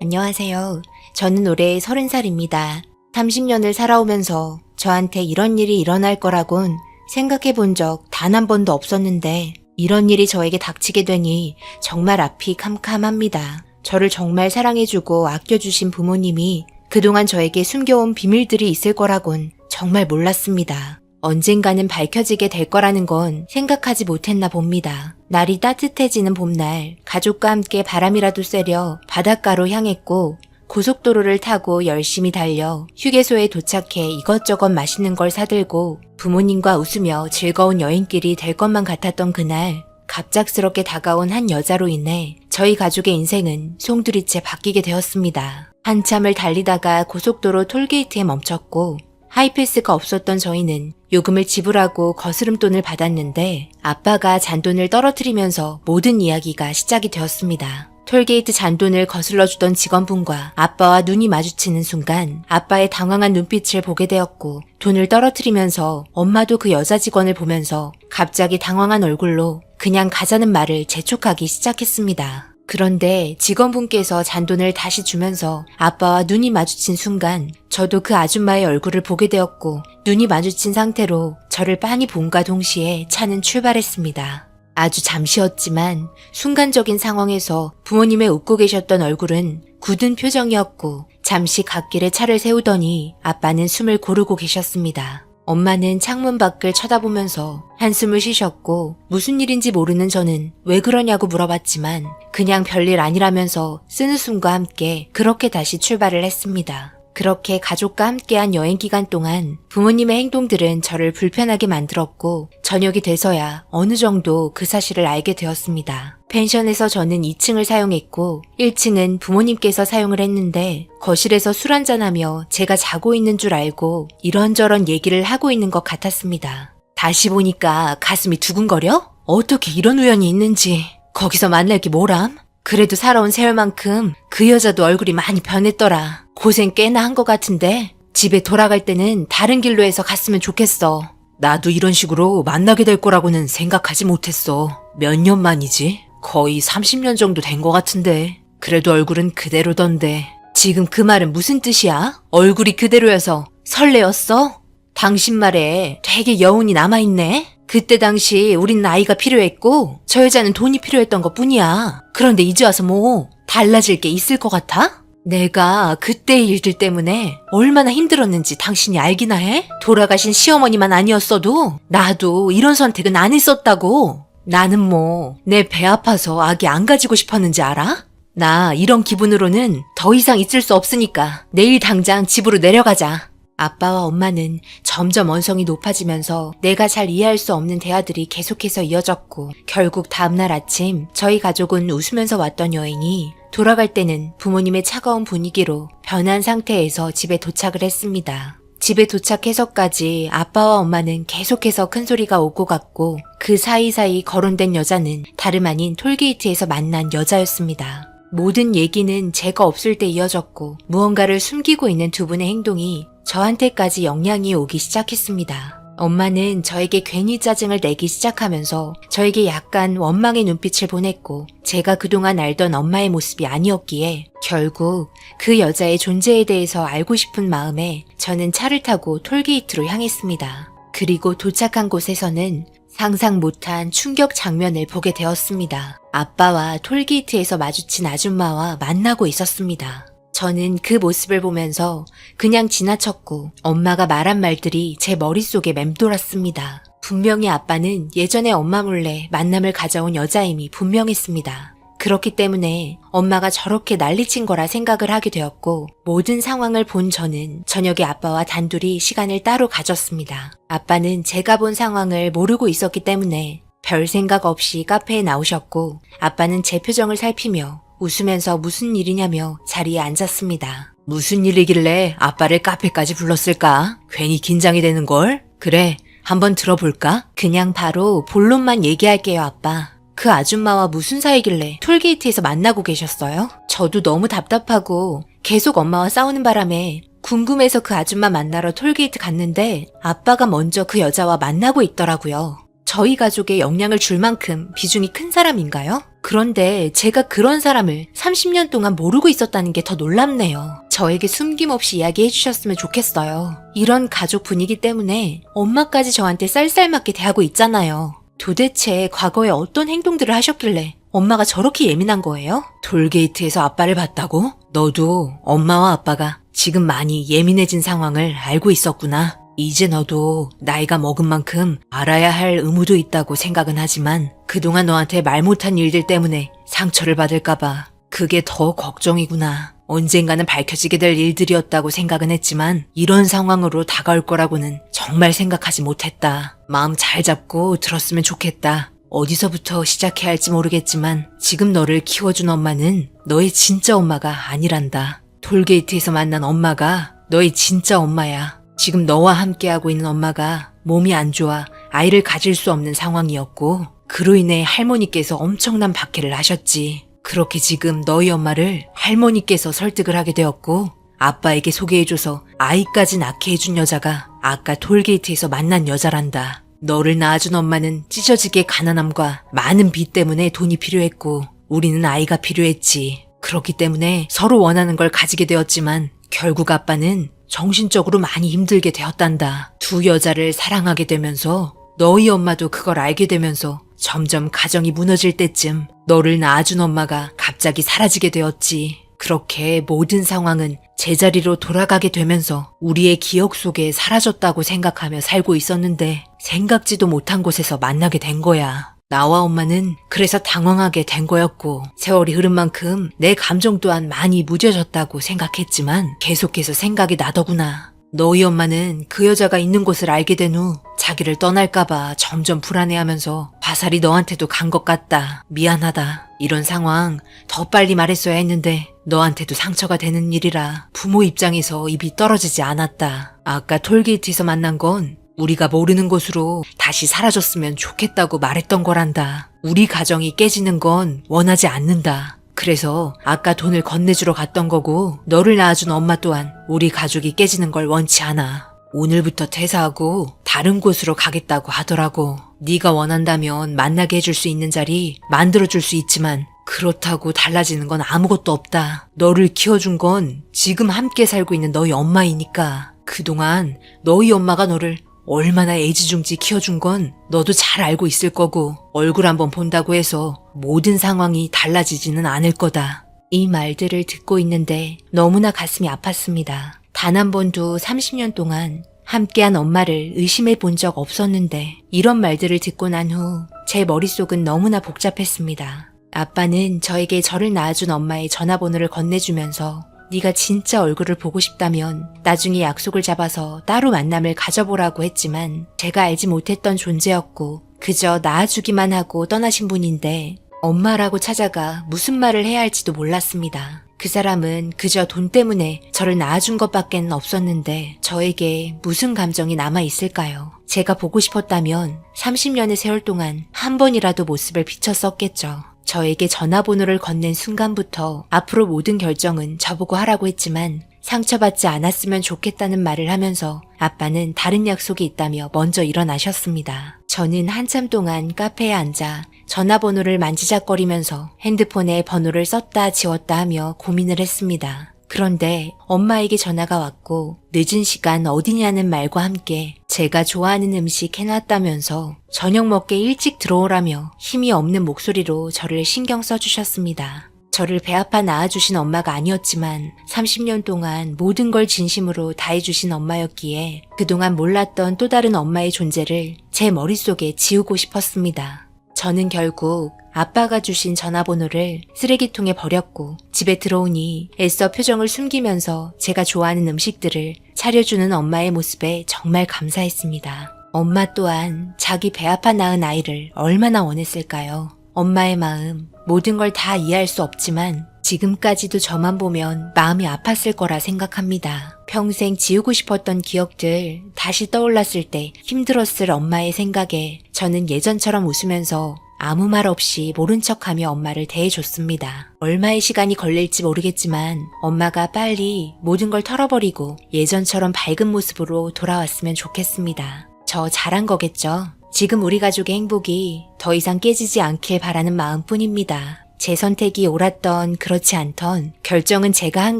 안녕하세요. 저는 올해 30살입니다. 30년을 살아오면서 저한테 이런 일이 일어날 거라곤 생각해 본 적 단 한 번도 없었는데 이런 일이 저에게 닥치게 되니 정말 앞이 캄캄합니다. 저를 정말 사랑해주고 아껴주신 부모님이 그동안 저에게 숨겨온 비밀들이 있을 거라곤 정말 몰랐습니다. 언젠가는 밝혀지게 될 거라는 건 생각하지 못했나 봅니다. 날이 따뜻해지는 봄날 가족과 함께 바람이라도 쐬려 바닷가로 향했고 고속도로를 타고 열심히 달려 휴게소에 도착해 이것저것 맛있는 걸 사들고 부모님과 웃으며 즐거운 여행길이 될 것만 같았던 그날 갑작스럽게 다가온 한 여자로 인해 저희 가족의 인생은 송두리째 바뀌게 되었습니다. 한참을 달리다가 고속도로 톨게이트에 멈췄고 하이패스가 없었던 저희는 요금을 지불하고 거스름돈을 받았는데 아빠가 잔돈을 떨어뜨리면서 모든 이야기가 시작이 되었습니다. 톨게이트 잔돈을 거슬러 주던 직원분과 아빠와 눈이 마주치는 순간 아빠의 당황한 눈빛을 보게 되었고 돈을 떨어뜨리면서 엄마도 그 여자 직원을 보면서 갑자기 당황한 얼굴로 그냥 가자는 말을 재촉하기 시작했습니다. 그런데 직원분께서 잔돈을 다시 주면서 아빠와 눈이 마주친 순간 저도 그 아줌마의 얼굴을 보게 되었고 눈이 마주친 상태로 저를 빤히 본과 동시에 차는 출발했습니다. 아주 잠시였지만 순간적인 상황에서 부모님의 웃고 계셨던 얼굴은 굳은 표정이었고 잠시 갓길에 차를 세우더니 아빠는 숨을 고르고 계셨습니다. 엄마는 창문 밖을 쳐다보면서 한숨을 쉬셨고 무슨 일인지 모르는 저는 왜 그러냐고 물어봤지만 그냥 별일 아니라면서 쓴웃음과 함께 그렇게 다시 출발을 했습니다. 그렇게 가족과 함께한 여행 기간 동안 부모님의 행동들은 저를 불편하게 만들었고 저녁이 돼서야 어느 정도 그 사실을 알게 되었습니다. 펜션에서 저는 2층을 사용했고 1층은 부모님께서 사용을 했는데 거실에서 술 한잔하며 제가 자고 있는 줄 알고 이런저런 얘기를 하고 있는 것 같았습니다. 다시 보니까 가슴이 두근거려? 어떻게 이런 우연이 있는지. 거기서 만날 게 뭐람? 그래도 살아온 세월만큼 그 여자도 얼굴이 많이 변했더라. 고생 꽤나 한 것 같은데 집에 돌아갈 때는 다른 길로 해서 갔으면 좋겠어. 나도 이런 식으로 만나게 될 거라고는 생각하지 못했어. 몇 년 만이지? 거의 30년 정도 된 것 같은데. 그래도 얼굴은 그대로던데. 지금 그 말은 무슨 뜻이야? 얼굴이 그대로여서 설레었어? 당신 말에 되게 여운이 남아있네? 그때 당시 우린 나이가 필요했고 저 여자는 돈이 필요했던 것 뿐이야. 그런데 이제 와서 뭐 달라질 게 있을 것 같아? 내가 그때의 일들 때문에 얼마나 힘들었는지 당신이 알기나 해? 돌아가신 시어머니만 아니었어도 나도 이런 선택은 안 했었다고. 나는 뭐 내 배 아파서 아기 안 가지고 싶었는지 알아? 나 이런 기분으로는 더 이상 있을 수 없으니까 내일 당장 집으로 내려가자. 아빠와 엄마는 점점 언성이 높아지면서 내가 잘 이해할 수 없는 대화들이 계속해서 이어졌고 결국 다음날 아침 저희 가족은 웃으면서 왔던 여행이 돌아갈 때는 부모님의 차가운 분위기로 변한 상태에서 집에 도착을 했습니다. 집에 도착해서까지 아빠와 엄마는 계속해서 큰 소리가 오고 갔고 그 사이사이 거론된 여자는 다름 아닌 톨게이트에서 만난 여자였습니다. 모든 얘기는 제가 없을 때 이어졌고 무언가를 숨기고 있는 두 분의 행동이 저한테까지 영향이 오기 시작했습니다. 엄마는 저에게 괜히 짜증을 내기 시작하면서 저에게 약간 원망의 눈빛을 보냈고 제가 그동안 알던 엄마의 모습이 아니었기에 결국 그 여자의 존재에 대해서 알고 싶은 마음에 저는 차를 타고 톨게이트로 향했습니다. 그리고 도착한 곳에서는 상상 못한 충격 장면을 보게 되었습니다. 아빠와 톨게이트에서 마주친 아줌마와 만나고 있었습니다. 저는 그 모습을 보면서 그냥 지나쳤고 엄마가 말한 말들이 제 머릿속에 맴돌았습니다. 분명히 아빠는 예전에 엄마 몰래 만남을 가져온 여자임이 분명했습니다. 그렇기 때문에 엄마가 저렇게 난리친 거라 생각을 하게 되었고 모든 상황을 본 저는 저녁에 아빠와 단둘이 시간을 따로 가졌습니다. 아빠는 제가 본 상황을 모르고 있었기 때문에 별 생각 없이 카페에 나오셨고 아빠는 제 표정을 살피며 웃으면서 무슨 일이냐며 자리에 앉았습니다. 무슨 일이길래 아빠를 카페까지 불렀을까? 괜히 긴장이 되는걸? 그래, 한번 들어볼까? 그냥 바로 본론만 얘기할게요, 아빠. 그 아줌마와 무슨 사이길래 톨게이트에서 만나고 계셨어요? 저도 너무 답답하고 계속 엄마와 싸우는 바람에 궁금해서 그 아줌마 만나러 톨게이트 갔는데 아빠가 먼저 그 여자와 만나고 있더라고요. 저희 가족에 영향을 줄 만큼 비중이 큰 사람인가요? 그런데 제가 그런 사람을 30년 동안 모르고 있었다는 게 더 놀랍네요. 저에게 숨김없이 이야기해 주셨으면 좋겠어요. 이런 가족 분위기 때문에 엄마까지 저한테 쌀쌀맞게 대하고 있잖아요. 도대체 과거에 어떤 행동들을 하셨길래 엄마가 저렇게 예민한 거예요? 톨게이트에서 아빠를 봤다고? 너도 엄마와 아빠가 지금 많이 예민해진 상황을 알고 있었구나. 이제 너도 나이가 먹은 만큼 알아야 할 의무도 있다고 생각은 하지만 그동안 너한테 말 못한 일들 때문에 상처를 받을까봐 그게 더 걱정이구나. 언젠가는 밝혀지게 될 일들이었다고 생각은 했지만 이런 상황으로 다가올 거라고는 정말 생각하지 못했다. 마음 잘 잡고 들었으면 좋겠다. 어디서부터 시작해야 할지 모르겠지만 지금 너를 키워준 엄마는 너의 진짜 엄마가 아니란다. 톨게이트에서 만난 엄마가 너의 진짜 엄마야. 지금 너와 함께하고 있는 엄마가 몸이 안 좋아 아이를 가질 수 없는 상황이었고 그로 인해 할머니께서 엄청난 박해를 하셨지. 그렇게 지금 너희 엄마를 할머니께서 설득을 하게 되었고 아빠에게 소개해줘서 아이까지 낳게 해준 여자가 아까 톨게이트에서 만난 여자란다. 너를 낳아준 엄마는 찢어지게 가난함과 많은 빚 때문에 돈이 필요했고 우리는 아이가 필요했지. 그렇기 때문에 서로 원하는 걸 가지게 되었지만 결국 아빠는 정신적으로 많이 힘들게 되었단다. 두 여자를 사랑하게 되면서 너희 엄마도 그걸 알게 되면서 점점 가정이 무너질 때쯤 너를 낳아준 엄마가 갑자기 사라지게 되었지. 그렇게 모든 상황은 제자리로 돌아가게 되면서 우리의 기억 속에 사라졌다고 생각하며 살고 있었는데 생각지도 못한 곳에서 만나게 된 거야. 나와 엄마는 그래서 당황하게 된 거였고 세월이 흐른 만큼 내 감정 또한 많이 무뎌졌다고 생각했지만 계속해서 생각이 나더구나. 너희 엄마는 그 여자가 있는 곳을 알게 된 후 자기를 떠날까봐 점점 불안해하면서 화살이 너한테도 간 것 같다. 미안하다. 이런 상황 더 빨리 말했어야 했는데 너한테도 상처가 되는 일이라 부모 입장에서 입이 떨어지지 않았다. 아까 톨게이트에서 만난 건 우리가 모르는 곳으로 다시 사라졌으면 좋겠다고 말했던 거란다. 우리 가정이 깨지는 건 원하지 않는다. 그래서 아까 돈을 건네주러 갔던 거고 너를 낳아준 엄마 또한 우리 가족이 깨지는 걸 원치 않아. 오늘부터 퇴사하고 다른 곳으로 가겠다고 하더라고. 네가 원한다면 만나게 해줄 수 있는 자리 만들어줄 수 있지만 그렇다고 달라지는 건 아무것도 없다. 너를 키워준 건 지금 함께 살고 있는 너희 엄마이니까. 그동안 너희 엄마가 너를 얼마나 애지중지 키워준 건 너도 잘 알고 있을 거고 얼굴 한번 본다고 해서 모든 상황이 달라지지는 않을 거다. 이 말들을 듣고 있는데 너무나 가슴이 아팠습니다. 단 한 번도 30년 동안 함께한 엄마를 의심해 본 적 없었는데 이런 말들을 듣고 난 후 제 머릿속은 너무나 복잡했습니다. 아빠는 저에게 저를 낳아준 엄마의 전화번호를 건네주면서 네가 진짜 얼굴을 보고 싶다면 나중에 약속을 잡아서 따로 만남을 가져보라고 했지만 제가 알지 못했던 존재였고 그저 낳아주기만 하고 떠나신 분인데 엄마라고 찾아가 무슨 말을 해야 할지도 몰랐습니다. 그 사람은 그저 돈 때문에 저를 낳아준 것밖엔 없었는데 저에게 무슨 감정이 남아있을까요? 제가 보고 싶었다면 30년의 세월 동안 한 번이라도 모습을 비췄었겠죠. 저에게 전화번호를 건넨 순간부터 앞으로 모든 결정은 저보고 하라고 했지만 상처받지 않았으면 좋겠다는 말을 하면서 아빠는 다른 약속이 있다며 먼저 일어나셨습니다. 저는 한참 동안 카페에 앉아 전화번호를 만지작거리면서 핸드폰에 번호를 썼다 지웠다 하며 고민을 했습니다. 그런데 엄마에게 전화가 왔고 늦은 시간 어디냐는 말과 함께 제가 좋아하는 음식 해놨다면서 저녁 먹게 일찍 들어오라며 힘이 없는 목소리로 저를 신경 써주셨습니다. 저를 배 아파 낳아주신 엄마가 아니었지만 30년 동안 모든 걸 진심으로 다해주신 엄마였기에 그동안 몰랐던 또 다른 엄마의 존재를 제 머릿속에 지우고 싶었습니다. 저는 결국 아빠가 주신 전화번호를 쓰레기통에 버렸고 집에 들어오니 애써 표정을 숨기면서 제가 좋아하는 음식들을 차려주는 엄마의 모습에 정말 감사했습니다. 엄마 또한 자기 배 아파 낳은 아이를 얼마나 원했을까요? 엄마의 마음, 모든 걸 다 이해할 수 없지만 지금까지도 저만 보면 마음이 아팠을 거라 생각합니다. 평생 지우고 싶었던 기억들 다시 떠올랐을 때 힘들었을 엄마의 생각에 저는 예전처럼 웃으면서 아무 말 없이 모른 척하며 엄마를 대해줬습니다. 얼마의 시간이 걸릴지 모르겠지만 엄마가 빨리 모든 걸 털어버리고 예전처럼 밝은 모습으로 돌아왔으면 좋겠습니다. 저 잘한 거겠죠? 지금 우리 가족의 행복이 더 이상 깨지지 않길 바라는 마음뿐입니다. 제 선택이 옳았던 그렇지 않던 결정은 제가 한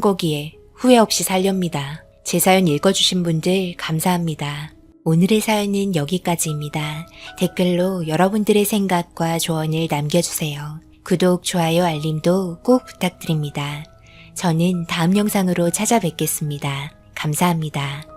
거기에 후회 없이 살렵니다. 제 사연 읽어주신 분들 감사합니다. 오늘의 사연은 여기까지입니다. 댓글로 여러분들의 생각과 조언을 남겨주세요. 구독, 좋아요, 알림도 꼭 부탁드립니다. 저는 다음 영상으로 찾아뵙겠습니다. 감사합니다.